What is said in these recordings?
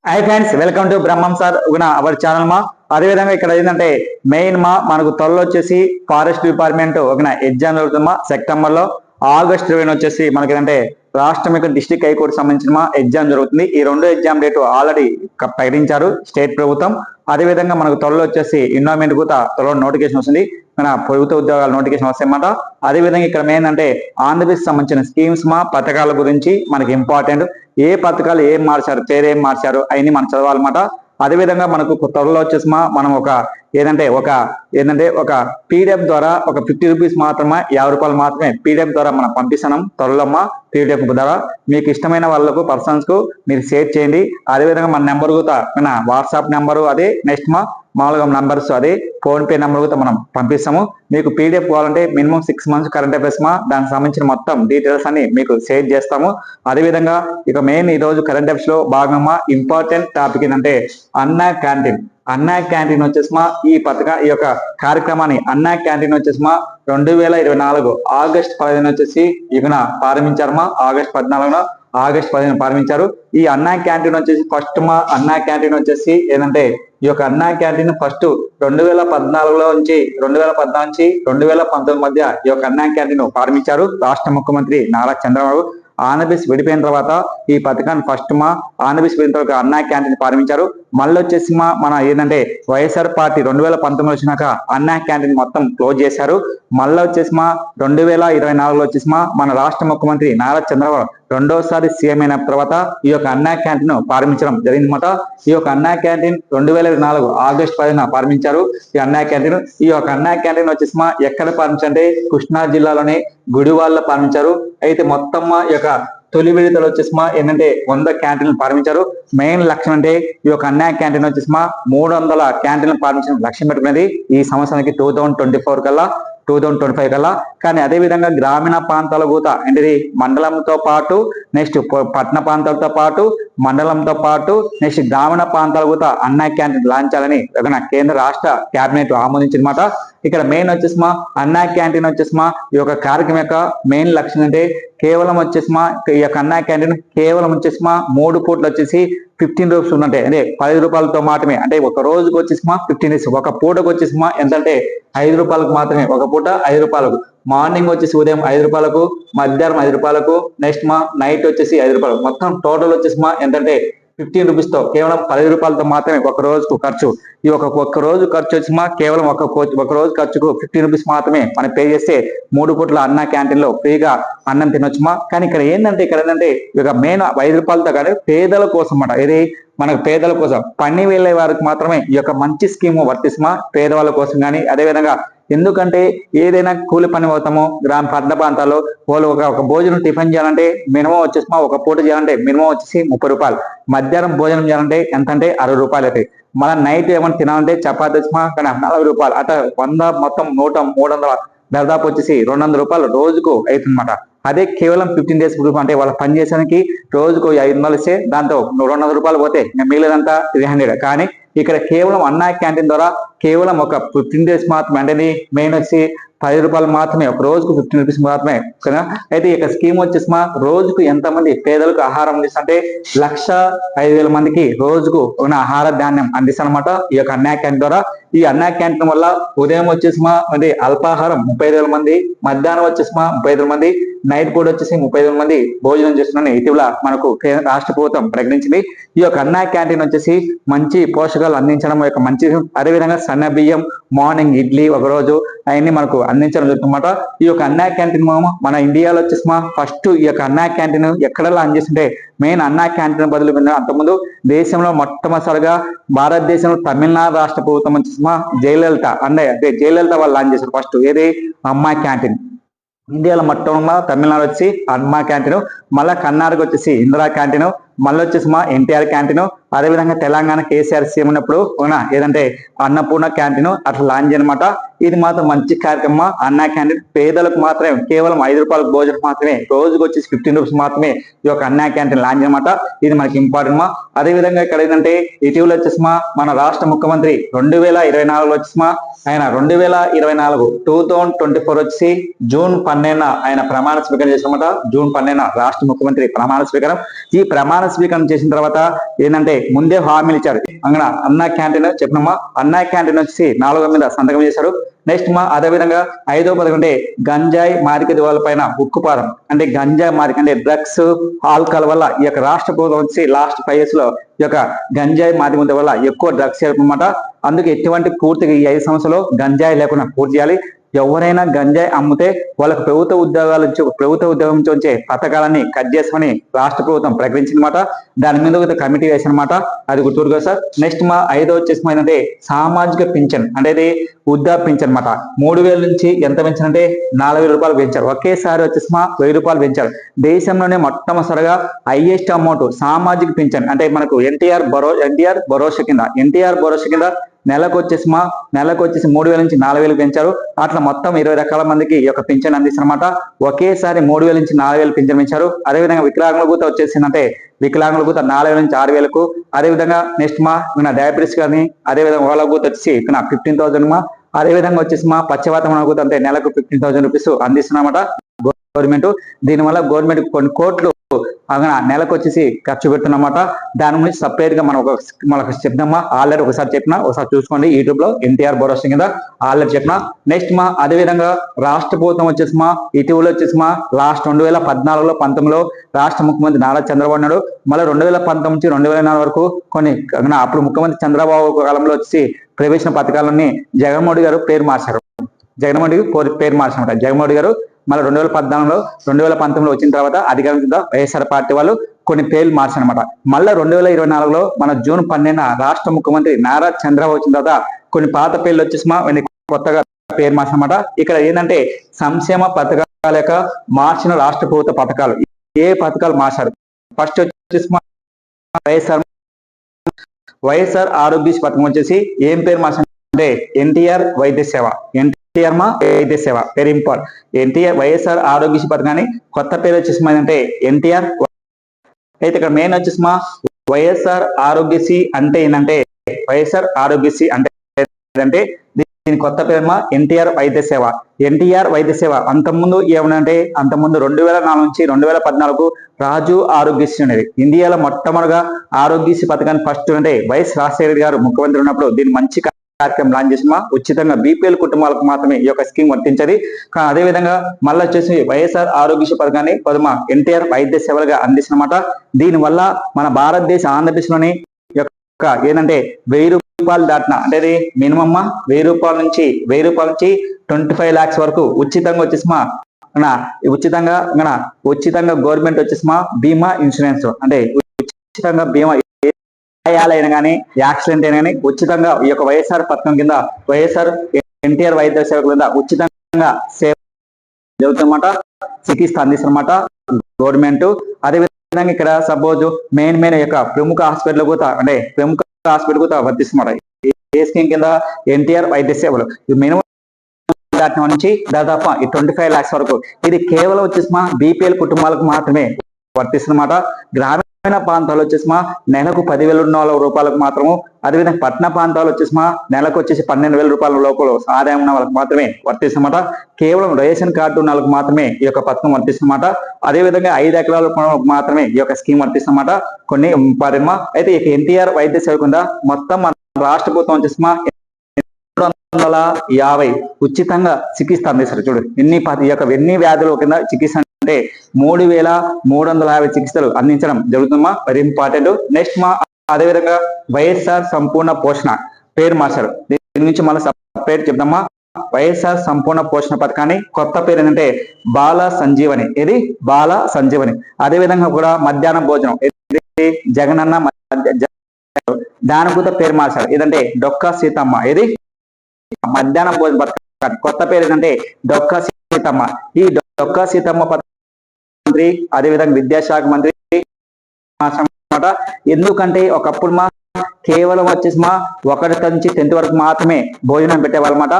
Hi friends, welcome to Brahmam sir our channel మా. అదేవిధంగా ఇక్కడ ఏంటంటే మెయిన్ మనకు త్వరలో వచ్చేసి ఫారెస్ట్ డిపార్ట్మెంట్ ఎగ్జామ్ జరుగుతుందమ్మా సెప్టెంబర్ లో. ఆగస్ట్ 20 వచ్చేసి మనకి ఏంటంటే రాష్ట్రం యొక్క డిస్ట్రిక్ట్ హైకోర్టు సంబంధించిన ఎగ్జామ్ జరుగుతుంది. ఈ రెండు ఎగ్జామ్ డేట్ ఆల్రెడీ ప్రకటించారు స్టేట్ ప్రభుత్వం. అదేవిధంగా మనకు త్వరలో వచ్చేసి ఇన్వాల్వ్మెంట్ కూడా త్వరలో నోటిఫికేషన్ వస్తుంది, మన ప్రభుత్వ ఉద్యోగాల నోటిఫికేషన్ వస్తాయన్నమాట. అదేవిధంగా ఇక్కడ ఏంటంటే ఆంధ్రప్రదేశ్ సంబంధించిన స్కీమ్స్ పథకాల గురించి మనకి ఇంపార్టెంట్. ఏ పథకాలు ఏం మార్చారు, పేరేం మార్చారు అవన్నీ మనం చదవాలన్నమాట. అదేవిధంగా మనకు త్వరలో వచ్చేసి మనం ఒక పీడిఎఫ్ ద్వారా ఒక 50 రూపీస్ మాత్రమే, 50 రూపాయలు మాత్రమే పీడిఎఫ్ ద్వారా మనం పంపిస్తున్నాం త్వరలో పీడిఎఫ్ ద్వారా. మీకు ఇష్టమైన వాళ్ళకు పర్సన్స్ కు మీరు షేర్ చేయండి. అదేవిధంగా మన నెంబర్ కూడా మన వాట్సాప్ నెంబరు అదే, నెక్స్ట్ మామూలుగా నంబర్స్ అదే, ఫోన్ పే నెంబర్ కూడా మనం పంపిస్తాము. మీకు పీడిఎఫ్ కావాలంటే మినిమం 6 మంత్స్ కరెంట్ అఫైర్స్ దానికి సంబంధించిన మొత్తం డీటెయిల్స్ అన్ని మీకు షేర్ చేస్తాము. అదేవిధంగా ఇక మెయిన్ ఈ రోజు కరెంట్ అఫైర్స్ లో భాగంగా ఇంపార్టెంట్ టాపిక్ ఏంటంటే అన్నా క్యాంటీన్. అన్నా క్యాంటీన్ వచ్చేసి ఈ యొక్క కార్యక్రమాన్ని అన్నా క్యాంటీన్ వచ్చేసి 2024 ఆగస్ట్ 15 వచ్చేసి ప్రారంభించారు. ఆగస్ట్ 15 ప్రారంభించారు. ఈ అన్నా క్యాంటీన్ వచ్చేసి ఫస్ట్ అన్నా క్యాంటీన్ వచ్చేసి ఏంటంటే ఈ యొక్క అన్నా క్యాంటీన్ ఫస్ట్ 2014 నుంచి 2019 మధ్య ఈ యొక్క అన్నా క్యాంటీన్ ప్రారంభించారు రాష్ట్ర ముఖ్యమంత్రి నారా చంద్రబాబు. ఆంధ్రప్రదేశ్ విడిపోయిన తర్వాత ఈ పథకాన్ని ఫస్ట్ ఆంధ్రప్రదేశ్ విడిపోయిన తర్వాత అన్నా క్యాంటీన్ ప్రారంభించారు. మళ్ళీ వచ్చేసి మన ఏంటంటే వైఎస్ఆర్ పార్టీ 2019 వచ్చినాక అన్నా క్యాంటీన్ మొత్తం క్లోజ్ చేశారు. మళ్ళీ వచ్చేసి 2024 వచ్చేసి మన రాష్ట్ర ముఖ్యమంత్రి నారా చంద్రబాబు రెండోసారి సీఎం అయిన తర్వాత ఈ యొక్క అన్నా క్యాంటీన్ ప్రారంభించడం జరిగిందన్నమాట. ఈ యొక్క అన్నా క్యాంటీన్ 2024 ఆగస్ట్ 10 ప్రారంభించారు ఈ అన్నా క్యాంటీన్. ఈ యొక్క అన్నా క్యాంటీన్ వచ్చేసి ఎక్కడ ప్రారంభించారంటే కృష్ణా జిల్లాలోనే గుడివాడలో ప్రారంభించారు. అయితే మొత్తం ఈ యొక్క తొలి విడతలు వచ్చేసి ఏంటంటే 100 క్యాంటీన్లు ప్రారంభించారు. మెయిన్ లక్ష్యం అంటే ఈ యొక్క అన్నా క్యాంటీన్ వచ్చేసి 300 క్యాంటీన్లు ప్రారంభించడం లక్ష్యం పెట్టుకున్నది ఈ సంవత్సరానికి 2025 కల్లా. కానీ అదే విధంగా గ్రామీణ ప్రాంతాల కూడా అంటే మండలంతో పాటు నెక్స్ట్ పట్టణ ప్రాంతాలతో పాటు మండలంతో పాటు నెక్స్ట్ గ్రామీణ ప్రాంతాలు కూడా అన్నా క్యాంటీన్ లాంచ్ చేయాలని కేంద్ర రాష్ట్ర కేబినెట్ ఆమోదించిందన్నమాట. ఇక్కడ మెయిన్ వచ్చేసి అన్నా క్యాంటీన్ వచ్చేసి ఈ యొక్క కార్యక్రమం యొక్క మెయిన్ లక్ష్యం అంటే కేవలం వచ్చేసి ఈ యొక్క అన్నా క్యాంటీన్ కేవలం వచ్చేసి 3 పూటలు వచ్చేసి 15 రూపీస్ ఉన్నట్టే, అంటే 10 రూపాయలతో మాత్రమే. అంటే ఒక రోజుకి వచ్చేసి 15 రూపీస్, ఒక పూటకు వచ్చేసి ఎంతంటే 5 రూపాయలకు మాత్రమే. ఒక పూట 5 రూపాయలకు. మార్నింగ్ వచ్చేసి ఉదయం 5 రూపాయలకు, మధ్యాహ్నం 5 రూపాయలకు, నెక్స్ట్ నైట్ వచ్చేసి 5 రూపాయలు. మొత్తం టోటల్ వచ్చేసి ఎంతంటే 15 రూపీస్ తో కేవలం 10 రూపాయలతో మాత్రమే ఒక రోజుకు ఖర్చు. ఈ ఒక్క రోజు ఖర్చు వచ్చి కేవలం ఒక రోజు ఖర్చుకు 15 రూపీస్ మాత్రమే మనం పే చేస్తే 3 పూట్ల అన్నా క్యాంటీన్ లో ఫ్రీగా అన్నం తినొచ్చుమా. కానీ ఇక్కడ ఏంటంటే ఇక మెయిన్ 5 రూపాయలతో కానీ పేదల కోసం అన్నమాట. ఇది మనకు పేదల కోసం పని వెళ్ళే వారికి మాత్రమే ఈ యొక్క మంచి స్కీమ్ వర్తిస్తుమా, పేదవాళ్ళ కోసం కానీ. అదేవిధంగా ఎందుకంటే ఏదైనా కూలి పని పోతామో పట్టణ ప్రాంతాల్లో వాళ్ళు ఒక భోజనం టిఫిన్ చేయాలంటే మినిమం వచ్చేసి ఒక పూట చేయాలంటే మినిమం వచ్చేసి 30 రూపాయలు. మధ్యాహ్నం భోజనం చేయాలంటే ఎంత అంటే 60 రూపాయలు అవుతాయి. మళ్ళీ నైట్ ఏమైనా తినాలంటే చపాతి వచ్చి కానీ 40 రూపాయలు. అట్లా 100 మొత్తం 300 దాదాపు వచ్చేసి 200 రూపాయలు రోజుకు అవుతుందన్నమాట. అదే కేవలం 15 డేస్ గ్రూప్ అంటే వాళ్ళ పని చేసానికి రోజుకు 500 ఇస్తే దాంతో 200 రూపాయలు పోతే మిగిలినంతా 300. కానీ ఇక్కడ కేవలం అన్నా క్యాంటీన్ ద్వారా కేవలం ఒక 15 డేస్ మాత్రమే, అంటే మెయిన్ వచ్చి 10 రూపాయలు మాత్రమే, ఒక రోజుకు 15 రూపీస్ మాత్రమే కదా. అయితే ఇక స్కీమ్ వచ్చేసి రోజుకు ఎంతమంది పేదలకు ఆహారం అందిస్తుంటే 1,05,000 మందికి రోజుకు ఉన్న ఆహార ధాన్యం అందిస్తానమాట ఈ యొక్క అన్నా క్యాంటీన్ ద్వారా. ఈ అన్నా క్యాంటీన్ వల్ల ఉదయం వచ్చేసి అంటే అల్పాహారం 35,000 మంది, మధ్యాహ్నం వచ్చేసి 35,000 మంది, నైట్ పూట వచ్చేసి 35,000 మంది భోజనం చేస్తున్నారని ఇటీవల మనకు రాష్ట్ర ప్రభుత్వం ప్రకటించింది. ఈ యొక్క అన్నా క్యాంటీన్ వచ్చేసి మంచి పోషకాలు అందించడం యొక్క మంచి, అదేవిధంగా సన్న బియ్యం, మార్నింగ్ ఇడ్లీ ఒక రోజు అవన్నీ మనకు అందించడం జరుగుతుందన్నమాట. ఈ యొక్క అన్నా క్యాంటీన్ మన ఇండియాలో వచ్చేసి ఫస్ట్ ఈ యొక్క అన్నా క్యాంటీన్ ఎక్కడ లాంచ్ చేస్తుంటే మెయిన్ అన్నా క్యాంటీన్ బదులు అంతకుముందు దేశంలో మొట్టమొదటిసారిగా భారతదేశంలో తమిళనాడు రాష్ట్ర ప్రభుత్వం వచ్చేసి జయలలిత జయలలిత వాళ్ళు లాంచ్ చేశారు ఫస్ట్. ఏది అమ్మా క్యాంటీన్. ఇండియాలో మొట్టమొదటి తమిళనాడు వచ్చి అమ్మా క్యాంటీన్, మళ్ళీ కర్ణాటక వచ్చేసి ఇందిరా క్యాంటీన్, మళ్ళీ వచ్చేసి ఎన్టీఆర్ క్యాంటీన్. అదేవిధంగా తెలంగాణ కేసీఆర్ సీఎం ఉన్నప్పుడు ఏదంటే అన్నపూర్ణ క్యాంటీన్ అట్లా లాంచ్ అనమాట. ఇది మాత్రం మంచి కార్యక్రమం. అన్నా క్యాంటీన్ పేదలకు మాత్రమే కేవలం 5 రూపాయల భోజనం మాత్రమే, రోజుకు వచ్చేసి 15 రూపీస్ మాత్రమే ఈ యొక్క అన్నా క్యాంటీన్ లాంచ్ అనమాట. ఇది మనకి ఇంపార్టెంట్. అదేవిధంగా ఇక్కడ ఏంటంటే ఇటీవల వచ్చేసి మన రాష్ట్ర ముఖ్యమంత్రి 2024 వచ్చేసి ఆయన 2024 వచ్చి జూన్ 12 ఆయన ప్రమాణ స్వీకారం చేసినమాట. జూన్ 12 రాష్ట్ర ముఖ్యమంత్రి ప్రమాణ స్వీకారం. ఈ ప్రమాణ ప్రమాణ స్వీకారం చేసిన తర్వాత ఏంటంటే ముందే హామీలు ఇచ్చారు. అక్కడ అన్నా క్యాంటీన్ చెప్పినమ్మా, అన్నా క్యాంటీన్ వచ్చేసి 4 మీద సంతకం చేశారు. నెక్స్ట్ అదే విధంగా 5వ పథకం అంటే గంజాయి మారిక పైన ఉక్కుపాదం, అంటే గంజాయి మారిక అంటే డ్రగ్స్ ఆల్కహాల్ వల్ల ఈ యొక్క రాష్ట్ర ప్రభుత్వం వచ్చి లాస్ట్ 5 years లో ఈ యొక్క గంజాయి మారిక వల్ల ఎక్కువ డ్రగ్స్ అనమాట. అందుకే ఎటువంటి పూర్తిగా ఈ 5 సంవత్సరాలు గంజాయి లేకుండా పూర్తి చేయాలి. ఎవరైనా గంజాయి అమ్మితే వాళ్ళకు ప్రభుత్వ ఉద్యోగం నుంచి వచ్చే పథకాలన్నీ కట్ చేసామని రాష్ట్ర ప్రభుత్వం ప్రకటించిందన్నమాట. దాని మీద ఒక కమిటీ వేసానమాట, అది గుర్తుగా సార్. నెక్స్ట్ 5వ వచ్చేసి ఏంటంటే సామాజిక పింఛన్, అంటే ఇది వృద్ధాప్య పింఛన్ అనమాట. 3,000 నుంచి ఎంత పెంచారంటే 4,000 రూపాయలు పెంచారు. ఒకేసారి వచ్చేసి 1,000 రూపాయలు పెంచారు. దేశంలోనే మొట్టమొదటిగా హైయెస్ట్ అమౌంట్ సామాజిక పింఛన్ అంటే మనకు ఎన్టీఆర్ భరోసా కింద నెలకు వచ్చేసి 3,000 నుంచి 4,000 పెంచారు. అట్లా మొత్తం 20 రకాల మందికి ఈ యొక్క పింఛన్ అందిస్తారన్నమాట. ఒకేసారి 3,000 నుంచి 4,000 పింఛన్ పెంచారు. అదేవిధంగా వికలాంగుల కూడా వచ్చేసిందంటే వికలాంగుల కూడా 4,000 నుంచి 6,000కు. అదేవిధంగా నెక్స్ట్ డయాబెటీస్ కానీ అదేవిధంగా వాళ్ళ కూడా వచ్చేసి 15,000 అదేవిధంగా వచ్చేసి పశ్చిమవాతం కూడా అంటే నెలకు 15,000 రూపీస్ అందిస్తున్నమాట గవర్నమెంట్. దీనివల్ల గవర్నమెంట్ కొన్ని కోట్లు నెలకు వచ్చేసి ఖర్చు పెడుతున్నమాట. దాని గురించి సపరేట్ గా మనకు చెప్దామా, ఆల్రెడీ ఒకసారి చెప్పినా, ఒకసారి చూసుకోండి యూట్యూబ్ లో ఎన్టీఆర్ భరోసా కింద ఆల్రెడీ చెప్పిన. నెక్స్ట్ అదే విధంగా రాష్ట్ర ప్రభుత్వం వచ్చేసి ఇటీవల వచ్చేసి లాస్ట్ 2014లో 19లో రాష్ట్ర ముఖ్యమంత్రి నారా చంద్రబాబు నాయుడు మళ్ళీ 2019 నుంచి 2024 వరకు కొన్ని అప్పుడు ముఖ్యమంత్రి చంద్రబాబు కాలంలో వచ్చి ప్రవేశించిన పథకాలన్నీ జగన్మోహన్ గారు పేరు మార్చారు. జగన్మోహన్ గారు మళ్ళీ 2014లో 2019లో వచ్చిన తర్వాత అధికారం కింద వైఎస్ఆర్ పార్టీ వాళ్ళు కొన్ని పేర్లు మార్చారనమాట. మళ్ళీ 2024లో మన జూన్ 12న రాష్ట్ర ముఖ్యమంత్రి నారా చంద్రబాబు వచ్చిన తర్వాత కొన్ని పాత పేర్లు వచ్చేసి కొత్తగా పేరు మార్చారనమాట. ఇక్కడ ఏంటంటే సంక్షేమ పథకాల యొక్క మార్చిన రాష్ట్ర ప్రభుత్వ పథకాలు ఏ పథకాలు మార్చారు. ఫస్ట్ వచ్చేసి వైఎస్ఆర్ ఆరోగ్యశ్రీ పథకం వచ్చేసి ఏం పేరు మార్చారంటే ఎన్టీఆర్ వైద్య సేవ. వైద్య సేవ వెరీ ఇంపార్టెంట్. ఎన్టీఆర్ వైఎస్ఆర్ ఆరోగ్యశ్రీ పథకాన్ని కొత్త పేరు వచ్చేసి ఏంటంటే ఎన్టీఆర్. అయితే ఇక్కడ మెయిన్ వచ్చేసి వైఎస్ఆర్ ఆరోగ్యశ్రీ అంటే ఏంటంటే వైఎస్ఆర్ ఆరోగ్యశ్రీ అంటే దీని కొత్త పేరు ఎన్టీఆర్ వైద్య సేవ. ఎన్టీఆర్ వైద్య సేవ అంతకుముందు ఏమనంటే అంతకుముందు 2004 నుంచి 2014 రాజు ఆరోగ్యశ్రీ అనేది ఇండియాలో మొట్టమొదటిగా ఆరోగ్యశ్రీ పథకాన్ని ఫస్ట్ అంటే వైఎస్ రాజశేఖర గారు ముఖ్యమంత్రి ఉన్నప్పుడు దీన్ని మంచి కార్యక్రమం లాంచ్ చేసి ఉచితంగా బీపీఎల్ కుటుంబాలకు మాత్రమే ఈ యొక్క స్కీమ్ వర్తించది. అదే విధంగా మళ్ళీ వచ్చేసి వైఎస్ఆర్ ఆరోగ్యశ్రీ పథకాన్ని ఎన్టీఆర్ వైద్య సేవలుగా అందిస్తున్నమాట. దీని వల్ల మన భారతదేశ ఆంధ్రప్రదేశ్లోని యొక్క ఏంటంటే 1,000 రూపాయలు దాటిన అంటే అది మినిమం 1,000 రూపాయల నుంచి 25 lakhs వరకు ఉచితంగా వచ్చేసి ఉచితంగా గవర్నమెంట్ వచ్చేసి బీమా ఇన్సూరెన్స్ అంటే ఉచితంగా బీమా గాయాలైనా కానీ యాక్సిడెంట్ అయినా కానీ ఉచితంగా ఈ యొక్క వైఎస్ఆర్ పథకం కింద వైఎస్ఆర్ ఎన్టీఆర్ వైద్య సేవ కింద ఉచితంగా సేవ జరుగుతుందన్నమాట. చికిత్స అందిస్తున్నమాట గవర్నమెంట్. అదేవిధంగా ఇక్కడ సపోజ్ మెయిన్ యొక్క ప్రముఖ హాస్పిటల్ కూడా వర్తిస్తున్నమాట. ఏ స్కీమ్ కింద ఎన్టీఆర్ వైద్య సేవలు మినిమం నుంచి దాదాపు 25 lakhs వరకు. ఇది కేవలం వచ్చేసి బీపీఎల్ కుటుంబాలకు మాత్రమే వర్తిస్తున్నమాట. గ్రామీణ ప్రాంతాలు వచ్చేసి నెలకు 10,000 రూపాయలకు మాత్రము. అదేవిధంగా పట్టణ ప్రాంతాలు వచ్చేసి నెలకు వచ్చేసి 12,000 రూపాయల లోపల ఆదాయం ఉన్న వాళ్ళకి మాత్రమే వర్తిస్తున్నమాట. కేవలం రేషన్ కార్డు ఉన్న వాళ్ళకి మాత్రమే ఈ యొక్క పథకం వర్తిస్తున్నమాట. అదేవిధంగా 5 ఎకరాల మాత్రమే ఈ యొక్క స్కీమ్ వర్తిస్తున్నమాట. కొన్ని అయితే ఇక ఎన్టీఆర్ వైద్య సేవ కింద మొత్తం మన రాష్ట్ర ప్రభుత్వం వచ్చేసి 250 ఉచితంగా చికిత్స అందిస్తారు. చూడు ఎన్ని వ్యాధుల కింద చికిత్స అంటే 3,350 చికిత్సలు అందించడం జరుగుతుందమ్మా. Very important. నెక్స్ట్ అదేవిధంగా వైఎస్ఆర్ సంపూర్ణ పోషణ పేరు మార్చారు. దీని నుంచి మళ్ళీ సపరేట్ చెప్దామా. వైఎస్ఆర్ సంపూర్ణ పోషణ పథకాన్ని కొత్త పేరు ఏంటంటే బాల సంజీవని. ఇది బాల సంజీవని. అదేవిధంగా కూడా మధ్యాహ్న భోజనం జగనన్న దాని కూడా పేరు మార్చారు. ఇదంటే డొక్కా సీతమ్మ. ఇది మధ్యాహ్న భోజన పథకం కొత్త పేరు ఏంటంటే డొక్కా సీతమ్మ. ఈ డొక్కా సీతమ్మ పథకం మంత్రి అదేవిధంగా విద్యాశాఖ మంత్రి ఎందుకంటే ఒకప్పుడు కేవలం వచ్చేసి 1 నుంచి 10th వరకు మాత్రమే భోజనం పెట్టేవాళ్ళమాట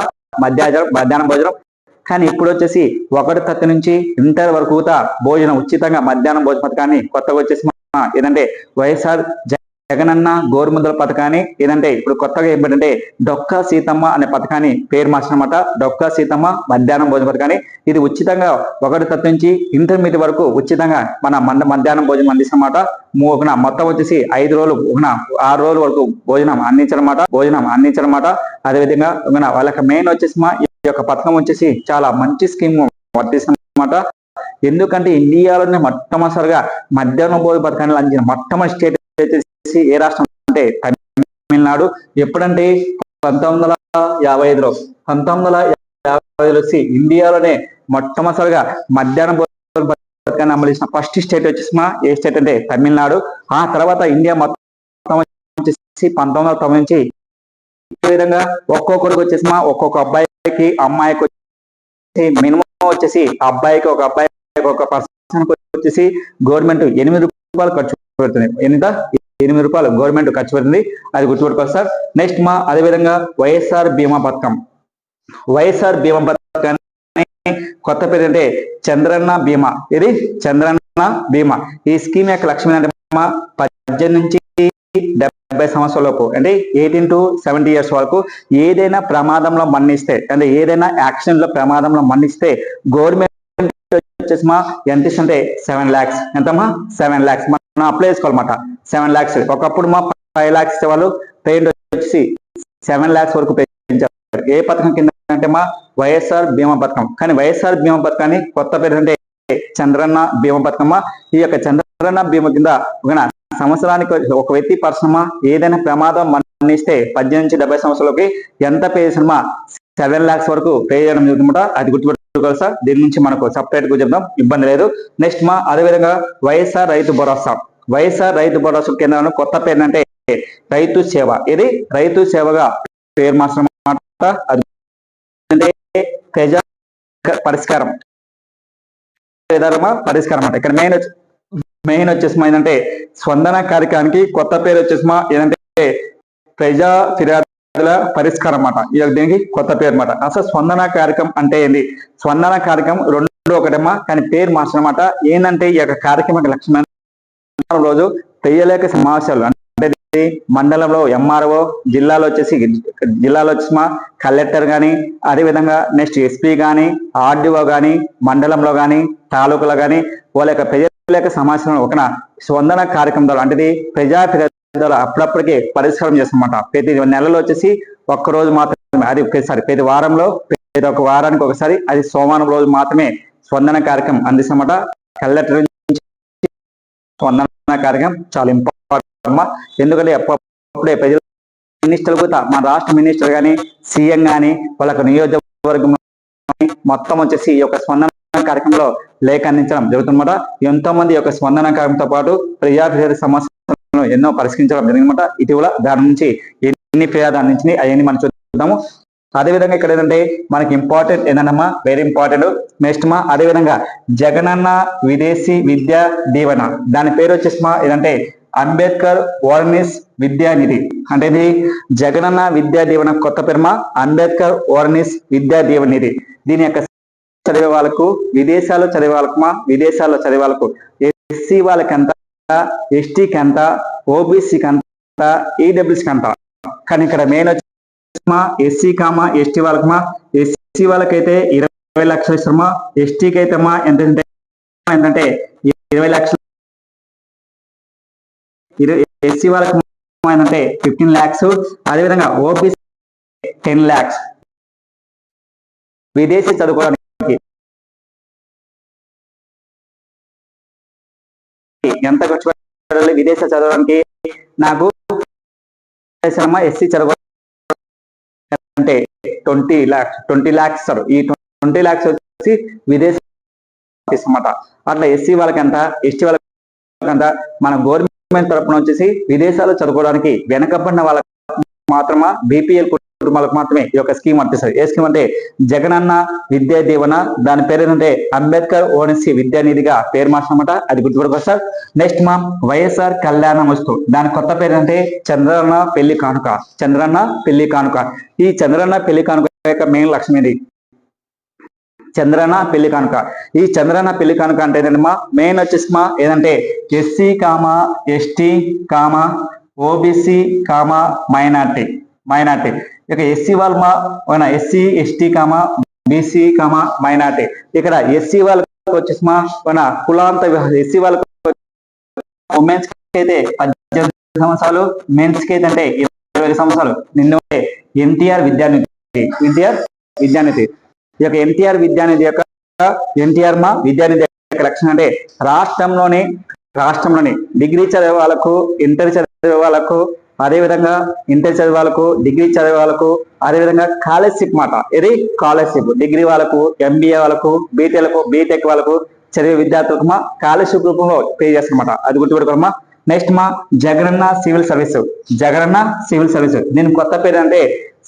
మధ్యాహ్నం భోజనం. కానీ ఇప్పుడు వచ్చేసి 1 నుంచి ఇంటర్ వరకు భోజనం ఉచితంగా మధ్యాహ్నం భోజన పథకాన్ని కొత్తగా వచ్చేసి ఏంటంటే వైఎస్ఆర్ జగనన్న గోరుముద్దల పథకాన్ని ఏదంటే ఇప్పుడు కొత్తగా ఏంటంటే డొక్కా సీతమ్మ అనే పథకాన్ని పేరు మార్చినమాట. డొక్కా సీతమ్మ మధ్యాహ్నం భోజన పథకాన్ని ఇది ఉచితంగా 1 తరగతి నుంచి ఇంటర్మీడియట్ వరకు ఉచితంగా మన మధ్యాహ్నం భోజనం అందిస్తున్నమాట. మొత్తం వచ్చేసి 5 రోజులు 6 రోజుల వరకు భోజనం అందించడమాట. అదేవిధంగా వాళ్ళకి మెయిన్ వచ్చేసి ఈ యొక్క పథకం వచ్చేసి చాలా మంచి స్కీమ్ వర్తిస్తున్నమాట. ఎందుకంటే ఇండియాలోనే మొట్టమొదటిసారిగా మధ్యాహ్నం భోజన పథకాన్ని అందించిన మొట్టమొదటి స్టేట్ వచ్చేసి ఏ రాష్ట్రం అంటే తమిళనాడు. ఎప్పుడంటే 1955లో 1955 వచ్చి ఇండియాలోనే మొట్టమొదటిసారిగా మధ్యాహ్నం భోజన పథకాన్ని అమలు చేసిన ఫస్ట్ స్టేట్ వచ్చేసి ఏ స్టేట్ అంటే తమిళనాడు. ఆ తర్వాత ఇండియా మొత్తం వచ్చేసి 1990 నుంచి ఈ విధంగా ఒక్కొక్కరికి వచ్చేసి ఒక్కొక్క అబ్బాయికి అమ్మాయికి వచ్చేసి మినిమం వచ్చేసి అబ్బాయికి ఒక పర్సన్ వచ్చేసి గవర్నమెంట్ 8 రూపాయలు ఖర్చు పెడుతుంది. 8 రూపాయలు గవర్నమెంట్ ఖర్చు పెడుతుంది. అది గుర్తుపెట్టుకోవాలి సార్. నెక్స్ట్ అదేవిధంగా వైఎస్ఆర్ బీమా పథకం. వైఎస్ఆర్ బీమా పథకాన్ని కొత్త పేరు అంటే చంద్రన్న బీమా. ఇది చంద్రన్న బీమా. ఈ స్కీమ్ యొక్క లక్ష్యం ఏంటంటే 18 నుంచి 70 సంవత్సరాలకు అంటే 18 to 70 years వరకు ఏదైనా ప్రమాదంలో మరణిస్తే అంటే ఏదైనా యాక్సిడెంట్ లో ప్రమాదంలో మరణిస్తే గవర్నమెంట్ వచ్చేసి ఎంత ఇస్తుంటే 7 lakhs. ఎంతమ్మా 7 lakhs మనం అప్లై చేసుకోవాలన్నమాట. 7 lakhs. ఒకప్పుడు 5 lakhs ఇచ్చేవాళ్ళు, పెయింట్ వచ్చేసి 7 lakhs వరకు పెంచారు. ఏ పథకం కింద అంటే వైఎస్ఆర్ బీమా పథకం. కానీ వైఎస్ఆర్ బీమా పథకాన్ని కొత్త పేరు అంటే చంద్రన్న బీమా పథకం. ఈ యొక్క చంద్రన్న బీమా కింద సంవత్సరానికి ఒక వ్యక్తి పర్సన్ ఏదైనా ప్రమాదం మరణిస్తే 18 నుంచి 70 సంవత్సరాలకి ఎంత పే చేసిన 7 lakhs వరకు పే చేయడం జరుగుతుందన్నమాట. అది గుర్తుపెట్టుకోవాలి సార్. దీని నుంచి మనకు సపరేట్ గా చెప్దాం, ఇబ్బంది లేదు. నెక్స్ట్ అదేవిధంగా వైఎస్ఆర్ రైతు భరోసా. వైఎస్ఆర్ రైతు భరోసా కేంద్రంలో కొత్త పేరు అంటే రైతు సేవ. ఇది రైతు సేవగా పేరు మార్చడం. అది ప్రజా పరిష్కారం అంటే ఇక్కడ మెయిన్ వచ్చేసి ఏంటంటే స్పందన కార్యక్రమానికి కొత్త పేరు వచ్చేసి ఏంటంటే ప్రజా ఫిర్యాదుల పరిష్కారం అన్నమాట. దీనికి కొత్త పేరు అన్నమాట. అసలు స్పందన కార్యక్రమం అంటే ఏంది? స్పందన కార్యక్రమం రెండు ఒకటేమా, కానీ పేరు మార్చనమాట. ఏంటంటే ఈ యొక్క కార్యక్రమం లక్ష్యం రోజు తెలియలేక సమావేశాలు అంటే మండలంలో ఎంఆర్ఓ, జిల్లాలో వచ్చేసి కలెక్టర్ కానీ, అదేవిధంగా నెక్స్ట్ ఎస్పీ కానీ, ఆర్డీఓ కానీ, మండలంలో కానీ, తాలూకులో కానీ వాళ్ళ యొక్క ప్రజల సమాచారం ఒక స్పందన కార్యక్రమం ద్వారా అంటే ప్రజా ఫిర్యాదుల అప్పుడప్పటికే పరిష్కారం చేస్తామన్నమాట. ప్రతి నెలలో వచ్చేసి ఒక్కరోజు మాత్రమే, అది ప్రతి వారంలో ప్రతి ఒక్క వారానికి ఒకసారి, అది సోమవారం రోజు మాత్రమే స్పందన కార్యక్రమం అందిస్తామన్నమాట. కలెక్టర్ స్పందన కార్యక్రమం చాలా ఇంపార్టెంట్. ఎందుకంటే అప్పుడే ప్రజలు మినిస్టర్లు కూడా మన రాష్ట్ర మినిస్టర్ కానీ, సీఎం కానీ వాళ్ళకు నియోజకవర్గం మొత్తం వచ్చేసి ఈ యొక్క స్పందన కార్యక్రమంలో లేఖ అందించడం జరుగుతుందన్నమాట. ఎంతో మంది యొక్క స్పందన కార్యక్రమంతో పాటు ప్రజా ఫిర్యాదు సమస్యలను ఎన్నో పరిష్కరించడం జరిగిందన్నమాట. ఇటీవల దాని నుంచి ఎన్ని ఫిర్యాదు అందించినాయి అవన్నీ మనం చూద్దాము. అదేవిధంగా ఇక్కడ ఏంటంటే మనకి ఇంపార్టెంట్ ఏంటన్నమ్మా, వెరీ ఇంపార్టెంట్. నెక్స్ట్ అదేవిధంగా జగనన్న విదేశీ విద్యా దీవెన. దాని పేరు వచ్చేసి ఏదంటే అంబేద్కర్ ఓవర్సీస్ విద్యా నిధి. అంటే ఇది జగనన్న విద్యా దీవెన కొత్త పేరు అంబేద్కర్ ఓవర్సీస్ విద్యా దీవెన నిధి. దీని యొక్క చదివే వాళ్ళకు, విదేశాల్లో చదివే వాళ్ళకు ఎస్సీ వాళ్ళకి ఎంత, ఎస్టీకి ఎంత, ఓబీసీకి ఎంత, ఈడబ్ల్యూసీకి ఎంత. కానీ ఇక్కడ మెయిన్ వచ్చి ఎస్సీ ఎస్టీ వాళ్ళకమా, ఎస్సీ వాళ్ళకైతే 20 లక్షలు ఇస్తామా, ఎస్టీకి అయితే ఏంటంటే 20 లక్షలు, ఎస్సీ వాళ్ళకి ఏంటంటే 15 lakhs, అదేవిధంగా ఓబీసీ 10 lakhs. విదేశీ చదువుకోవడానికి ఎంత ఖర్చు పెట్టాలి? విదేశీ చదవడానికి నాకు ఎస్సీ చదువు అంటే 20 lakhs ఇస్తారు. ఈ 20 lakhs వచ్చి విదేశీ అన్నమాట. అట్లా ఎస్సీ వాళ్ళకి ఎంత, ఎస్టీ వాళ్ళకి ఎంత, మన గవర్నమెంట్ తరఫున వచ్చేసి విదేశాల్లో చదువుకోవడానికి వెనకబడిన వాళ్ళకి మాత్రమే, బీపీఎల్ కుటుంబాలకు మాత్రమే ఈ యొక్క స్కీమ్ వర్తిస్తుంది. ఏ స్కీమ్ అంటే జగనన్న విద్యా దీవెన. దాని పేరు ఏంటంటే అంబేద్కర్ ఓవర్సీస్ విద్యా నిధిగా పేరు మార్చనమాట. అది గుర్తుపెట్టుకోవాలి సార్. నెక్స్ట్ వైఎస్ఆర్ కళ్యాణ వస్తు. దాని కొత్త పేరు అంటే చంద్రన్న పెళ్లి కానుక. చంద్రన్న పెళ్లి కానుక. ఈ చంద్రన్న పెళ్లి కానుక యొక్క మెయిన్ లక్ష్యం ఏంటి? చంద్రన్న పెళ్లి కానుక. ఈ చంద్రన్న పెళ్లి కానుక అంటే ఏంటంటే మెయిన్ వచ్చేసి ఏదంటే SC ST OBC comma minority minority ఇక ఎస్సీ వాళ్ళ SC ST comma BC comma minority. ఇక్కడ ఎస్సీ వాళ్ళకి వచ్చేసి మన కులాంత ఎస్సీ వాళ్ళకి ఉమెన్స్ కి అయితే 18 సంవత్సరాలు, మెన్స్ కి అయితే అంటే 20 సంవత్సరాలు. నిన్న ఎన్టీఆర్ విద్యానిధి ఈ యొక్క ఎన్టీఆర్ విద్యానిధి యొక్క లక్ష్యం అంటే రాష్ట్రంలోని డిగ్రీ చదివే వాళ్ళకు, ఇంటర్ చదివే వాళ్ళకు, అదేవిధంగా ఇంటర్ చదివే వాళ్ళకు, డిగ్రీ చదివే వాళ్ళకు, అదేవిధంగా స్కాలర్షిప్ మాట. ఇది స్కాలర్షిప్ డిగ్రీ వాళ్ళకు, ఎంబీఏ వాళ్ళకు, బీటెక్ వాళ్ళకు చదివే విద్యార్థులకు స్కాలర్షిప్ రూపంలో పే చేస్తారన్నమాట. అది గుర్తుపెట్టుకోమ్మా. నెక్స్ట్ జగనన్న సివిల్ సర్వీస్ దీని కొత్త పేరు అంటే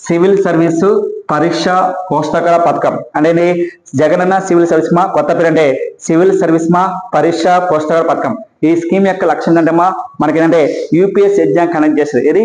సివిల్ సర్వీసు పరీక్ష పోషకాల పథకం. అంటే జగనన్న సివిల్ సర్వీస్ కొత్త పేరు అంటే సివిల్ సర్వీస్ పరీక్ష పోషకాల పథకం. ఈ స్కీమ్ యొక్క లక్ష్యం ఏంటంటే మనకేంటంటే యూపీఎస్ ఎగ్జామ్ కండక్ట్ చేస్తుంది. ఇది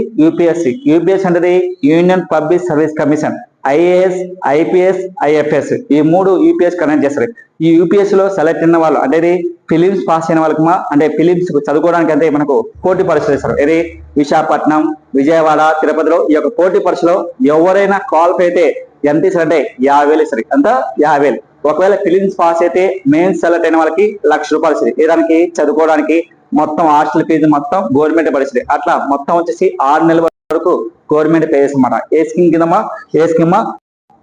యూపీఎస్ అంటే union public service commission. IAS, IPS, IFS ఈ 3 యూపీఎస్ కండక్ట్ చేస్తారు. ఈ యూపీఎస్ లో సెలెక్ట్ అయిన వాళ్ళు అంటే ఫిలిమ్స్ పాస్ అయిన వాళ్ళకి అంటే ఫిలిమ్స్ చదువుకోవడానికి అంటే మనకు పోటీ పరీక్షలు ఇస్తారు. ఇది విశాఖపట్నం, విజయవాడ, తిరుపతిలో ఈ యొక్క పోటీ పరీక్షలో ఎవరైనా క్వాలిఫై అయితే ఎంత ఇస్తారంటే 50,000 ఇస్తారు. అంత 50,000. ఒకవేళ ఫిలిమ్స్ పాస్ అయితే మెయిన్స్ సెలెక్ట్ అయిన వాళ్ళకి ₹1,00,000 ఇస్తుంది. దానికి చదువుకోవడానికి మొత్తం హాస్టల్ ఫీజు మొత్తం గవర్నమెంట్ భరిస్తుంది. అట్లా మొత్తం వచ్చేసి 6 నెలల వరకు గవర్నమెంట్ పే చేస్తుందన్నమాట. ఏ స్కీమ్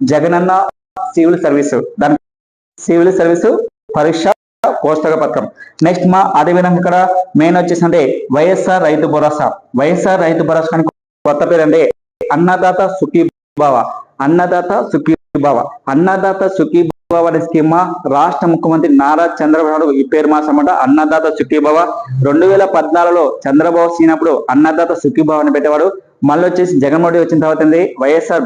జగనన్న సివిల్ సర్వీస్. దానికి సివిల్ సర్వీస్ పరీక్ష పోషక పథకం. నెక్స్ట్ అదేవిధంగా ఇక్కడ మెయిన్ వచ్చేసి అంటే వైఎస్ఆర్ రైతు భరోసా కొత్త పేరు అంటే అన్నదాత సుఖీభావ. అన్నదాత సుఖీభావ అనే స్కీమ్ రాష్ట్ర ముఖ్యమంత్రి నారా చంద్రబాబు నాయుడు ఈ పేరు మార్చమాట. అన్నదాత సుఖీభావ 2014లో చంద్రబాబు సీనప్పుడు అన్నదాత సుఖీభావ అని పెట్టేవాడు. మళ్ళీ వచ్చేసి జగన్మోహన్ వచ్చిన తర్వాత వైఎస్ఆర్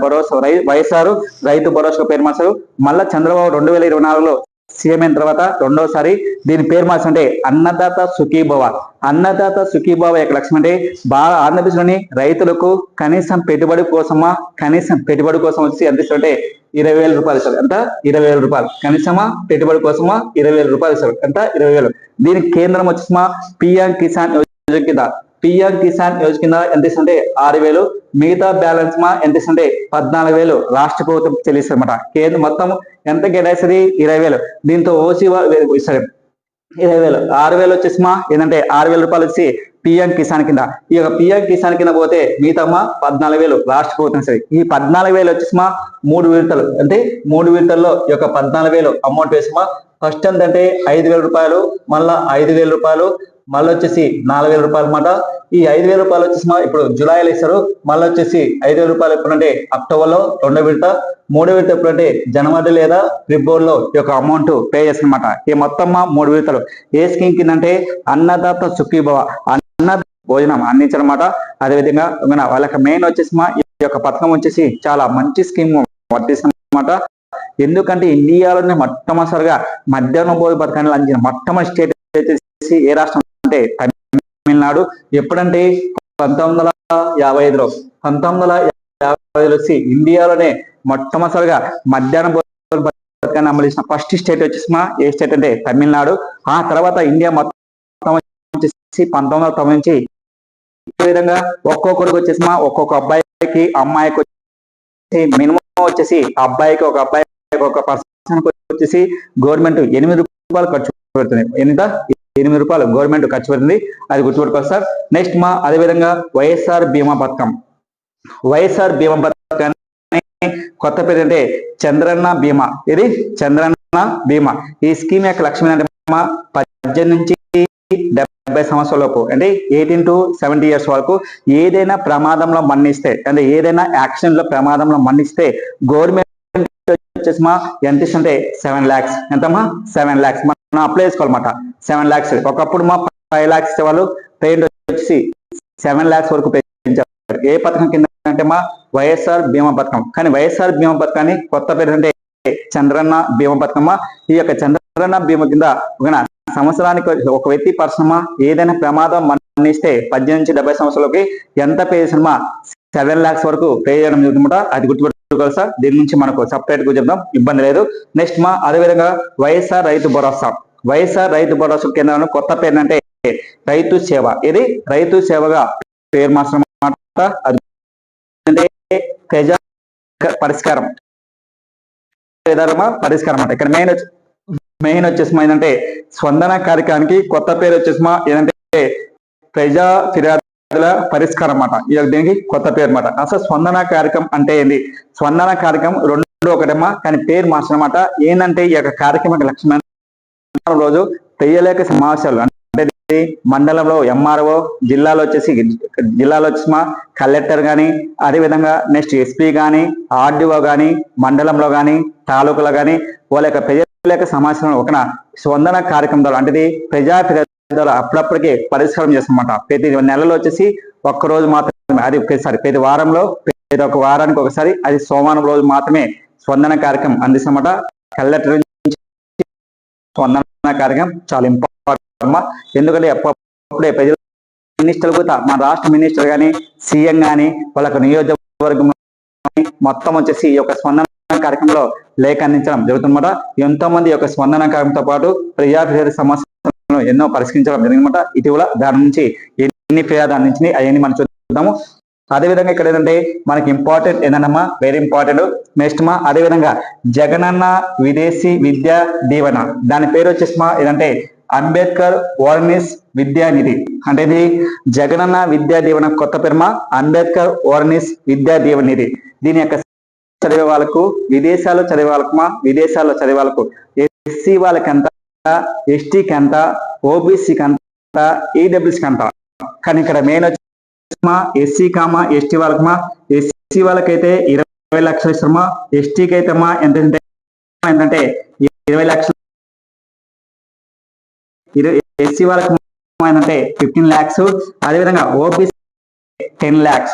రైతు భరోసా పేరు మార్చారు. మళ్ళీ చంద్రబాబు 2024లో సీఎం అయిన తర్వాత రెండోసారి దీని పేరు మార్చంటే అన్నదాత సుఖీభవ. అన్నదాత సుఖీభవ యొక్క లక్ష్యం అంటే బాగా ఆంధ్రప్రదేశ్లోని రైతులకు కనీసం పెట్టుబడి కోసం వచ్చి ఎంత ఇస్తారంటే ₹20,000 ఇస్తారు. ఎంత ₹20,000 కనీసమా పెట్టుబడి కోసమా ₹20,000 ఇస్తారు. ఎంత 20,000. దీనికి కేంద్రం వచ్చేసి పిఎం కిసాన్ యోజన కింద ఎంత ఇస్తుంటే 6,000. మిగతా బ్యాలెన్స్ ఎంత ఇస్తుంటే 14,000 రాష్ట్ర ప్రభుత్వం చెల్లిస్తారన్నమాట. కేంద్రం మొత్తం ఎంత కేటాయిస్తుంది 20,000. దీంతో ఓసీ ఇస్తారు 20,000. 6,000 వచ్చేసి ఏంటంటే ₹6,000 వచ్చి పిఎం కిసాన్ కింద. ఈ యొక్క పిఎం కిసాన్ కింద పోతే మిగతా 14,000 రాష్ట్ర ప్రభుత్వం ఇస్తుంది. ఈ 14,000 వచ్చేసి 3 విడతలు. అంటే 3 విడతల్లో ఈ యొక్క 14,000 అమౌంట్ వేసి ఫస్ట్ అంటే ₹5,000, మళ్ళా ₹5,000, మళ్ళీ వచ్చేసి ₹4,000 అన్నమాట. ఈ ₹5,000 వచ్చేసి ఇప్పుడు జూలైలో ఇస్తారు. మళ్ళీ వచ్చేసి ₹5,000 ఎప్పుడంటే అక్టోబర్లో రెండో విడత, మూడో విడత ఎప్పుడంటే జనవరి లేదా ఫిబ్రవరిలో ఈ యొక్క అమౌంట్ పే చేస్తారన్నమాట. ఈ మొత్తం 3 విడతలు. ఏ స్కీమ్ కింద అంటే అన్నదాత సుఖీభవ, అన్న భోజనం అందించారన్నమాట. అదేవిధంగా వాళ్ళకి మెయిన్ వచ్చేసి ఈ యొక్క పథకం వచ్చేసి చాలా మంచి స్కీమ్ వర్తిస్తుందన్నమాట. ఎందుకంటే ఇండియాలోనే మొట్టమొదటిసారిగా మధ్యాహ్న భోజన పథకాన్ని అందించిన మొట్టమొదటి స్టేట్ వచ్చేసి ఏ రాష్ట్రం అంటే తమిళనాడు. ఎప్పుడంటే 1955లో వచ్చి ఇండియాలోనే మొట్టమొదటిసారిగా మధ్యాహ్న భోజన పథకాన్ని అమలు చేసిన ఫస్ట్ స్టేట్ వచ్చేసి ఏ స్టేట్ అంటే తమిళనాడు. ఆ తర్వాత ఇండియా మొత్తం వచ్చేసి 1990 నుంచి ఈ విధంగా ఒక్కొక్కరికి వచ్చేసి ఒక్కొక్క అబ్బాయికి అమ్మాయికి వచ్చేసి మినిమం వచ్చేసి అబ్బాయికి ఒక పర్సన్ వచ్చేసి గవర్నమెంట్ ₹8 ఖర్చు పెడుతుంది. ₹8 గవర్నమెంట్ ఖర్చు పెడుతుంది. అది గుర్తుపెట్టుకోవాలి సార్. నెక్స్ట్ అదేవిధంగా వైఎస్ఆర్ బీమా పథకాన్ని కొత్త పేరు అంటే చంద్రన్న బీమా. ఇది చంద్రన్న బీమా. ఈ స్కీమ్ యొక్క లక్ష్యం ఏంటంటే 18 నుంచి 70 సంవత్సరాల లోపు అంటే 18 to 70 years వరకు ఏదైనా ప్రమాదంలో మరణిస్తే అంటే ఏదైనా యాక్సిడెంట్ లో ప్రమాదంలో మరణిస్తే గవర్నమెంట్ వచ్చేసి ఎంత ఇస్తుంటే 7 lakhs. ఎంతమ్మా 7 lakhs మనం అప్లై చేసుకోవాలన్నమాట. 7 lakhs. ఒకప్పుడు 5 lakhs ఇచ్చేవాళ్ళు, పెయింట్ వచ్చేసి 7 lakhs వరకు పెంచారు. ఏ పథకం కింద అంటే వైఎస్ఆర్ బీమా పథకం. కానీ వైఎస్ఆర్ బీమా పథకాన్ని కొత్త పేరు అంటే చంద్రన్న బీమా పథకమా. ఈ యొక్క చంద్రన్న బీమా కింద సంవత్సరానికి ఒక వ్యక్తి పర్సన్ ఏదైనా ప్రమాదం మరణిస్తే 18 నుంచి 70 సంవత్సరాలకి ఎంత పే చేసినా 7 lakhs వరకు పే చేయడం జరుగుతుందన్నమాట. అది గుర్తుపెట్టుకోవాలి సార్. దీని నుంచి మనకు సపరేట్ గా చెప్దాం, ఇబ్బంది లేదు. నెక్స్ట్ అదేవిధంగా వైఎస్ఆర్ రైతు భరోసా కేంద్రాలను కొత్త పేరు అంటే రైతు సేవ. ఇది రైతు సేవగా పేరు మార్చడం అన్నమాట. అది ప్రజా పరిష్కారం పరిష్కారం అన్నమాట. ఇక్కడ మెయిన్ వచ్చేసి ఏంటంటే స్పందన కార్యక్రమానికి కొత్త పేరు వచ్చేసి ఏంటంటే ప్రజా ఫిర్యాదుల పరిష్కారం అన్నమాట. దీనికి కొత్త పేరు అన్నమాట. అసలు స్పందన కార్యక్రమం అంటే ఏంది? స్పందన కార్యక్రమం రెండు ఒకటేమా, కానీ పేరు మార్చడం అన్నమాట. ఏంటంటే ఈ యొక్క కార్యక్రమం లక్ష్యం రోజు తెలియలేక సమావేశాలు అంటే మండలంలో ఎంఆర్ఓ, జిల్లాలో వచ్చేసి కలెక్టర్ కానీ, అదేవిధంగా నెక్స్ట్ ఎస్పీ కానీ, ఆర్డీఓ కానీ, మండలంలో కానీ, తాలూకులో కానీ వాళ్ళ యొక్క ప్రజల సమావేశంలో ఒక స్పందన కార్యక్రమం ద్వారా అంటే ప్రజా ఫిర్యాదులు అప్పుడప్పటికే పరిష్కారం చేస్తామన్నమాట. ప్రతి నెలలో వచ్చేసి ఒక్కరోజు మాత్రమే, అది ప్రతి వారంలో ప్రతి ఒక్క వారానికి ఒకసారి, అది సోమవారం రోజు మాత్రమే స్పందన కార్యక్రమం అందిస్తామన్నమాట. కలెక్టర్ స్పందన కార్యక్రమం చాలా ఇంపార్టెంట్. ఎందుకంటే అప్పుడే ప్రజలు మినిస్టర్లు కూడా, మన రాష్ట్ర మినిస్టర్ కానీ, సీఎం కానీ, వాళ్ళకు నియోజకవర్గం మొత్తం వచ్చేసి ఈ యొక్క స్పందన కార్యక్రమంలో లేఖ అందించడం జరుగుతుందన్నమాట. ఎంతో మంది యొక్క స్పందన కార్యక్రమంతో పాటు ప్రజా ఫిర్యాదు సమస్యలను ఎన్నో పరిష్కరించడం జరిగిందన్నమాట. ఇటీవల దాని నుంచి ఎన్ని ఫిర్యాదు అందించినాయి అవన్నీ మనం చూద్దాము. అదేవిధంగా ఇక్కడ ఏంటంటే మనకి ఇంపార్టెంట్ ఏంటన్నమ్మా, వెరీ ఇంపార్టెంట్ నెక్స్ట్ అదేవిధంగా జగనన్న విదేశీ విద్యా దీవెన, దాని పేరు వచ్చేసి ఏదంటే అంబేద్కర్ ఓవర్సీస్ విద్యా నిధి. అంటే ఇది జగనన్న విద్యా దీవెన కొత్త పేరుమా అంబేద్కర్ ఓవర్సీస్ విద్యా దీవెన నిధి. దీని యొక్క చదివే వాళ్ళకు, విదేశాల్లో చదివే వాళ్ళకు ఎస్సీ వాళ్ళకి ఎంత, ఎస్టీకి ఎంత, ఓబీసీకి ఎంత, ఈడబ్ల్యూసీకి ఎంత. కానీ ఇక్కడ మెయిన్ వచ్చి ఎస్సీ ఎస్టీ వాళ్ళకమా, ఎస్సీ వాళ్ళకైతే 20 లక్షలు ఇస్తామా, ఎస్టీకి అయితే ఎంతంటే 20 లక్షలు, ఎస్సీ వాళ్ళకి ఏంటంటే 15 lakhs, అదేవిధంగా ఓబీసీ 10 lakhs.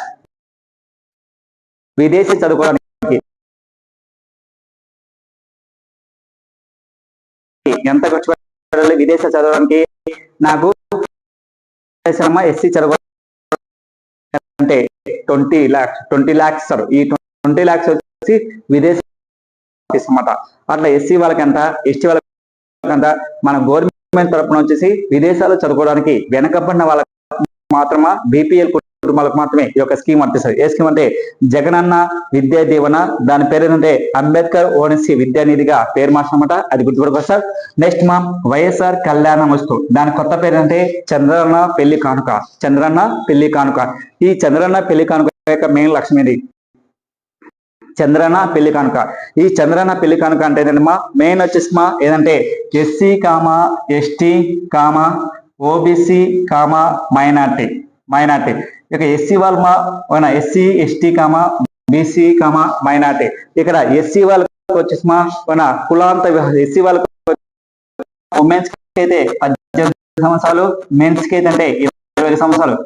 విదేశీ చదువుకోవడానికి ఎంత ఖర్చు పెట్టాలి? విదేశీ చదవడానికి నాకు ఎస్సీ చదువు అంటే 20 lakhs ఇస్తారు. ఈ 20 lakhs వచ్చి విదేశీ అన్నమాట. అట్లా ఎస్సీ వాళ్ళకి ఎంత, ఎస్టీ వాళ్ళకి ఎంత, మన గవర్నమెంట్ తరఫున వచ్చేసి విదేశాల్లో చదువుకోవడానికి వెనకబడిన వాళ్ళకి మాత్రమే, బీపీఎల్ కుటుంబాలకు మాత్రమే ఈ యొక్క స్కీమ్ వర్తిస్తుంది. ఏ స్కీమ్ అంటే జగనన్న విద్యా దీవెన. దాని పేరు ఏంటంటే అంబేద్కర్ ఓవర్సీస్ విద్యా నిధిగా పేరు మార్చనమాట. అది గుర్తుపెట్టుకోవచ్చు సార్. నెక్స్ట్ వైఎస్ఆర్ కళ్యాణ వస్తు, దాని కొత్త పేరు అంటే చంద్రన్న పెళ్లి కానుక. ఈ చంద్రన్న పెళ్లి కానుక యొక్క మెయిన్ లక్ష్యం ఇది, చంద్రన్న పెళ్లి కానుక. ఈ చంద్రన్న పెళ్లి కానుక అంటే మెయిన్ వచ్చేసి ఏదంటే ఎస్సీ ఎస్టీ ఓబీసీ మైనార్టీ. ఇక ఎస్సీ వాళ్ళ ఎస్సీ ఎస్టీ బీసీ మైనార్టీ. ఇక్కడ ఎస్సీ వాళ్ళకి వచ్చేసి కులాంత ఎస్సీ వాళ్ళకి ఉమెన్స్ కి అయితే 18 సంవత్సరాలు, మెన్స్ కి అయితే 20 సంవత్సరాలు.